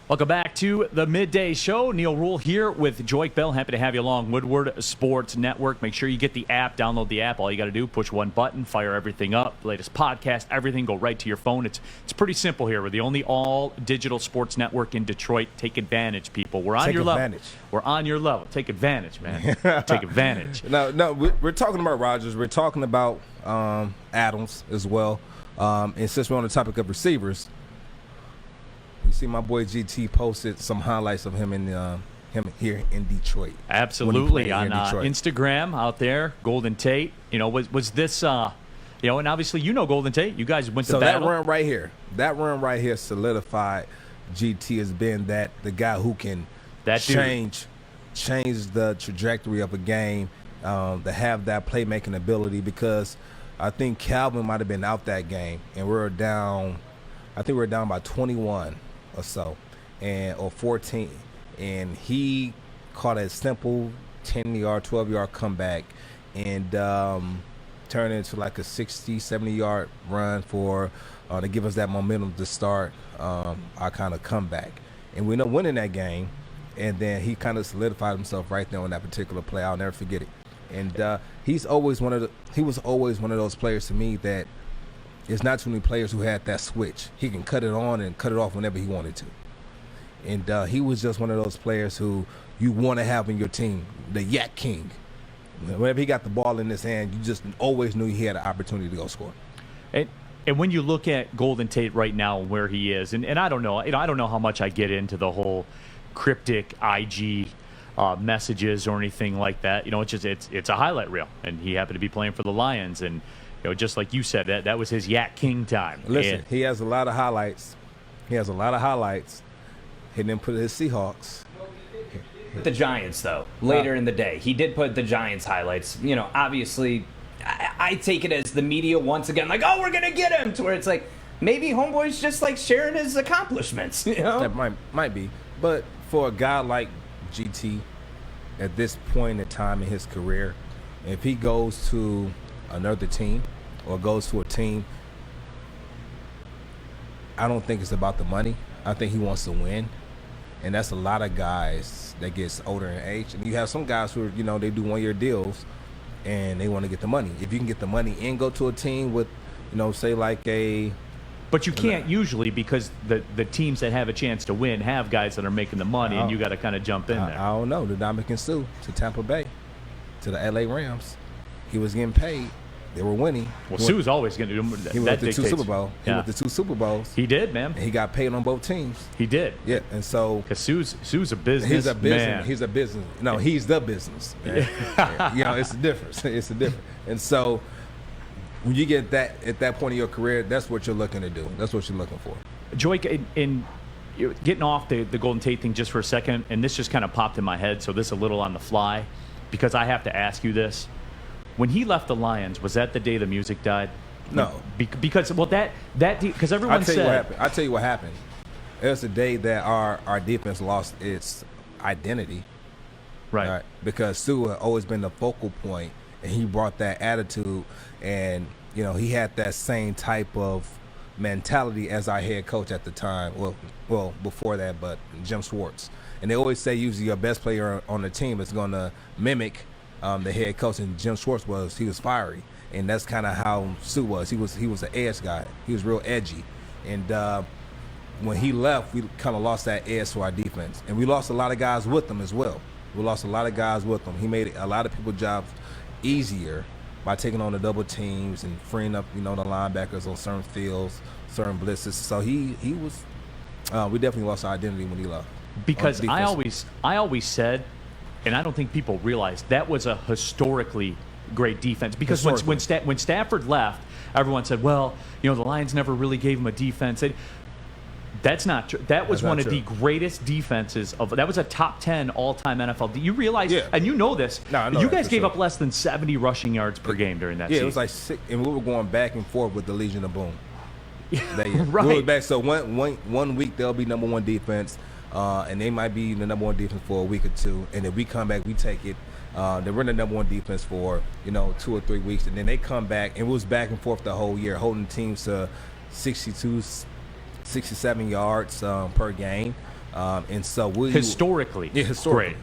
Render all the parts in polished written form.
Welcome back to the Midday Show. Neil Rule here with Joique Bell. Happy to have you along. Woodward Sports Network. Make sure you get the app. Download the app. All you got to do, push one button, fire everything up. Latest podcast, everything, go right to your phone. It's pretty simple here. We're the only all-digital sports network in Detroit. Take advantage, people. We're on your level. We're on your level. Take advantage, man. Take advantage. No, we're talking about Rodgers. We're talking about Adams as well. And since we're on the topic of receivers, you see my boy GT posted some highlights of him him here in Detroit. Absolutely. On Instagram out there, Golden Tate. You know, was this, and obviously Golden Tate. You guys went to battle. So that run right here solidified GT as being the guy who can change the trajectory of a game, to have that playmaking ability, because I think Calvin might have been out that game, and we're down by 21 or so, or 14, and he caught a simple 10-yard, 12-yard comeback, and turned into like a 60, 70-yard run to give us that momentum to start our kind of comeback. And we ended up winning that game, and then he kind of solidified himself right there on that particular play. I'll never forget it. And he was always one of those players to me that there's not too many players who had that switch. He can cut it on and cut it off whenever he wanted to. And he was just one of those players who you want to have in your team, the Yak King. Whenever he got the ball in his hand, you just always knew he had an opportunity to go score. And when you look at Golden Tate right now, where he is, and I don't know, I don't know how much I get into the whole cryptic IG messages or anything like that. It's a highlight reel, and he happened to be playing for the Lions, and just like you said, that was his Yak King time. Listen, he has a lot of highlights. He didn't put his Seahawks. The Giants, though, later in the day, he did put the Giants highlights. Obviously, I take it as the media once again, like, oh, we're gonna get him, to where it's like maybe homeboy's just like sharing his accomplishments. That might be, but for a guy like GT at this point in time in his career, if he goes to another team or goes to a team, I don't think it's about the money. I think he wants to win, and that's a lot of guys that gets older in age. And you have some guys who are, they do 1-year deals and they want to get the money. If you can get the money and go to a team with, say like a. But you can't usually, because the teams that have a chance to win have guys that are making the money, and you got to kind of jump in there. I don't know. The Dominican Sue to Tampa Bay, to the LA Rams. He was getting paid. They were winning. Well, Sue's always going to do that. He went to 2 Super Bowls. He went to 2 Super Bowls. He did, man. And he got paid on both teams. He did. Yeah, and so because Sue's a business. He's a business. Man. He's a business. No, he's the business. It's a difference. It's a difference. And so when you get at that point in your career, that's what you're looking to do. That's what you're looking for. Joique, in getting off the Golden Tate thing just for a second, and this just kind of popped in my head, so this is a little on the fly, because I have to ask you this. When he left the Lions, was that the day the music died? No. Because everyone said. I'll tell you what happened. It was the day that our defense lost its identity. Right. Because Sue had always been the focal point, and he brought that attitude, and he had that same type of mentality as our head coach at the time. Well, before that, but Jim Schwartz. And they always say usually your best player on the team is going to mimic the head coach, and Jim Schwartz he was fiery, and that's kind of how Sue was. He was an edge guy. He was real edgy, and when he left, we kind of lost that edge to our defense, and we lost a lot of guys with him as well. He made a lot of people's jobs easier by taking on the double teams and freeing up, the linebackers on certain fields, certain blitzes. So he was. We definitely lost our identity when he left. Because I always said, and I don't think people realize, that was a historically great defense. Because when Stafford left, everyone said, well, the Lions never really gave him a defense. That's not true. That was one of the greatest defenses that was a top 10 all-time NFL. Do you realize, and you know this, you guys gave up less than 70 rushing yards per game during that season. Yeah, it was like 6, and we were going back and forth with the Legion of Boom. Right. We were back, so one week they'll be number one defense. And they might be the number one defense for a week or two, and if we come back, we take it. They run the number one defense for 2 or 3 weeks, and then they come back, and it was back and forth the whole year, holding teams to 62, 67 yards per game. And so historically great.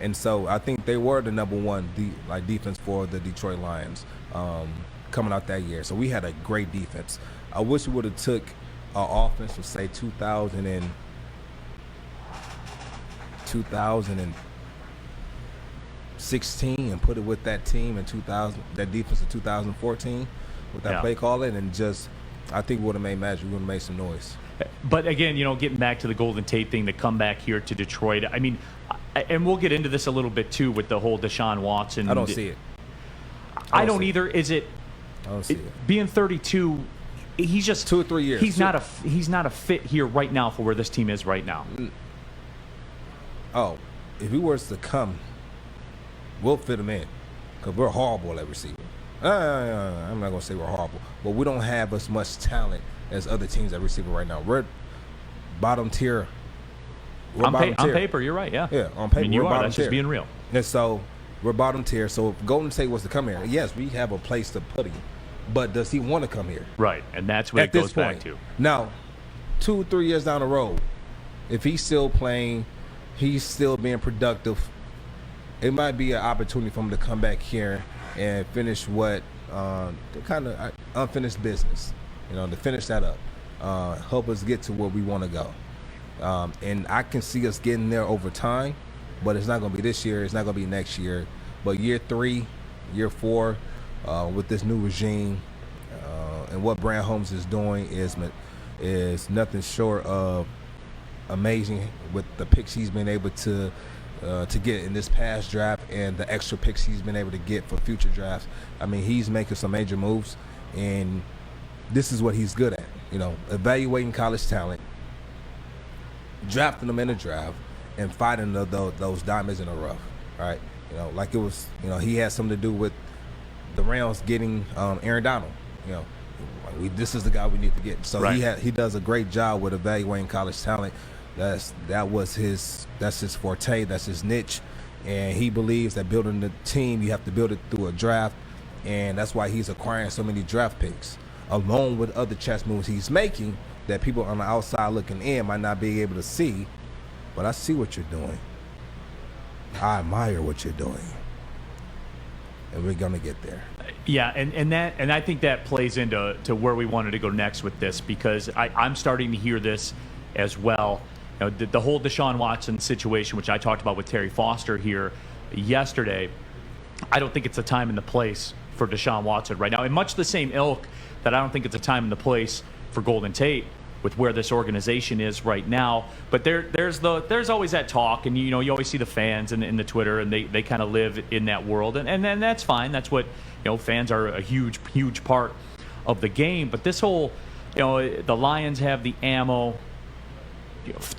And so I think they were the number one defense for the Detroit Lions coming out that year. So we had a great defense. I wish we would have took our offense from say 2016 and put it with that team in 2000, that defense in 2014 with that play calling, and just I think we would have made magic. We would have made some noise. But again, getting back to the Golden Tate thing, the comeback here to Detroit. I mean, and we'll get into this a little bit too with the whole Deshaun Watson. I don't see it. I don't either. Is it? I don't see it. Being 32, he's just 2 or 3 years. He's not a fit here right now for where this team is right now. Oh, if he was to come, we'll fit him in because we're horrible at receiver. I'm not gonna say we're horrible, but we don't have as much talent as other teams at receiver right now. We're bottom tier. On paper, you're right. Yeah. Yeah, on paper, you we're are. bottom That's tier. just being real. And so we're bottom tier. So if Golden Tate was to come here, yes, we have a place to put him. But does he want to come here? Right, and that's what it goes back to. Now, 2 or 3 years down the road, if he's still playing, he's still being productive, it might be an opportunity for him to come back here and finish what the kind of unfinished business, to finish that up, help us get to where we want to go. And I can see us getting there over time, but it's not going to be this year. It's not going to be next year. But year 3, year 4, with this new regime and what Brand Holmes is doing is nothing short of amazing with the picks he's been able to get in this past draft and the extra picks he's been able to get for future drafts. I mean, he's making some major moves, and this is what he's good at, evaluating college talent, drafting them in the draft, and fighting those diamonds in the rough, right? Like it was, he had something to do with the Rams getting Aaron Donald. This is the guy we need to get. So he does a great job with evaluating college talent. That's his forte. That's his niche, and he believes that building the team, you have to build it through a draft, and that's why he's acquiring so many draft picks, along with other chess moves he's making that people on the outside looking in might not be able to see. But I see what you're doing. I admire what you're doing, and we're gonna get there. Yeah, and I think that plays into where we wanted to go next with this, because I'm starting to hear this as well. The whole Deshaun Watson situation, which I talked about with Terry Foster here yesterday, I don't think it's a time and the place for Deshaun Watson right now. And much the same ilk that I don't think it's a time and the place for Golden Tate with where this organization is right now. But there's always that talk, and you always see the fans in the Twitter, and they kind of live in that world, and then that's fine. That's what fans are a huge part of the game. But this whole the Lions have the ammo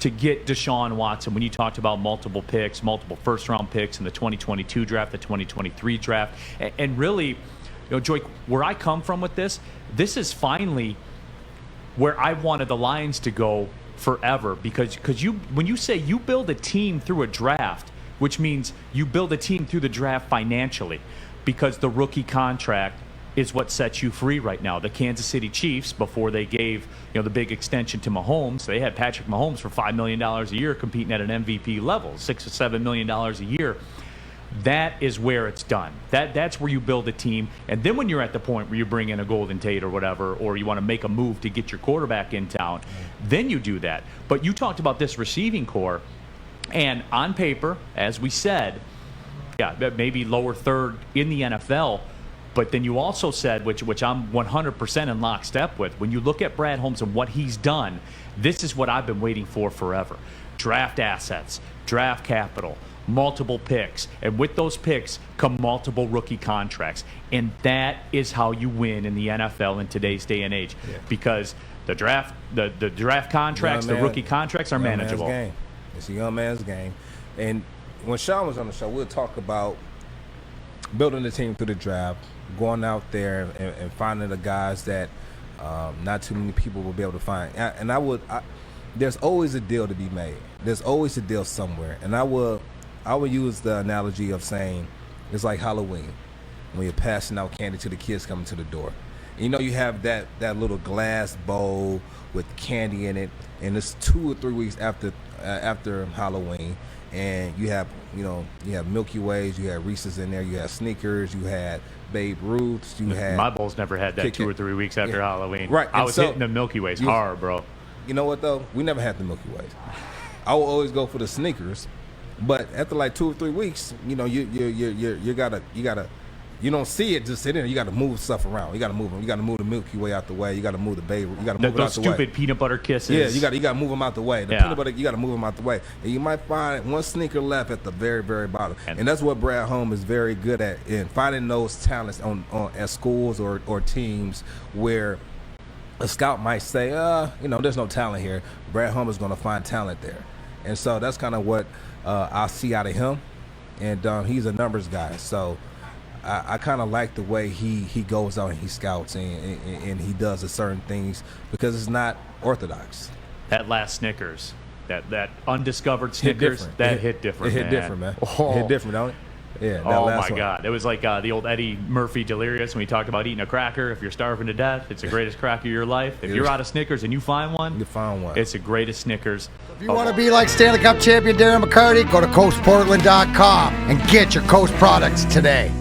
to get Deshaun Watson. When you talked about multiple first-round picks in the 2022 draft, the 2023 draft, and really, Joique, where I come from with this is finally where I wanted the Lions to go forever, because when you say you build a team through a draft, which means you build a team through the draft financially, because the rookie contract is what sets you free right now. The Kansas City Chiefs, before they gave the big extension to Mahomes, they had Patrick Mahomes for $5 million a year competing at an MVP level, $6 or $7 million a year. That is where it's done. That's where you build a team. And then when you're at the point where you bring in a Golden Tate or whatever, or you want to make a move to get your quarterback in town, then you do that. But you talked about this receiving core, and on paper, as we said, maybe lower third in the NFL. But then you also said, which I'm 100% in lockstep with, when you look at Brad Holmes and what he's done, this is what I've been waiting for forever. Draft assets, draft capital, multiple picks, and with those picks come multiple rookie contracts. And that is how you win in the NFL in today's day and age, because the draft contracts, the rookie contracts are manageable. It's a young man's game. And when Sean was on the show, we'll talk about building the team through the draft, going out there and finding the guys that not too many people will be able to find. And there's always a deal to be made. There's always a deal somewhere. And I would use the analogy of saying it's like Halloween when you're passing out candy to the kids coming to the door. You know, you have that little glass bowl with candy in it, and it's 2 or 3 weeks after Halloween, and you have Milky Ways, you had Reese's in there, you had Snickers, you had Babe Ruths, you had. My bowls never had that 2 or 3 weeks after Halloween. Right, I was hitting the Milky Ways hard, bro. You know what though? We never had the Milky Ways. I will always go for the Snickers, but after like 2 or 3 weeks, you know, you gotta. You don't see it just sitting there. You got to move stuff around. You got to move them. You got to move the Milky Way out the way. You got to move the Babe. You got to move it out the way. Those stupid peanut butter kisses. Yeah, you got to move them out the way. The peanut butter, you got to move them out the way. And you might find one sneaker left at the very, very bottom. And that's what Brad Holmes is very good at, in finding those talents at schools or teams where a scout might say, there's no talent here. Brad Holmes is going to find talent there. And so that's kind of what I see out of him. And he's a numbers guy. So I kind of like the way he goes out and he scouts and he does certain things because it's not orthodox. That last Snickers, that undiscovered Snickers, hit different. It hit different, man. Oh. It hit different, don't it? Yeah. Oh my God! It was like the old Eddie Murphy Delirious when he talked about eating a cracker. If you're starving to death, it's the greatest cracker of your life. If you're out of Snickers and you find one, it's the greatest Snickers. If you want to be like Stanley Cup champion Darren McCarty, go to CoastPortland.com and get your Coast products today.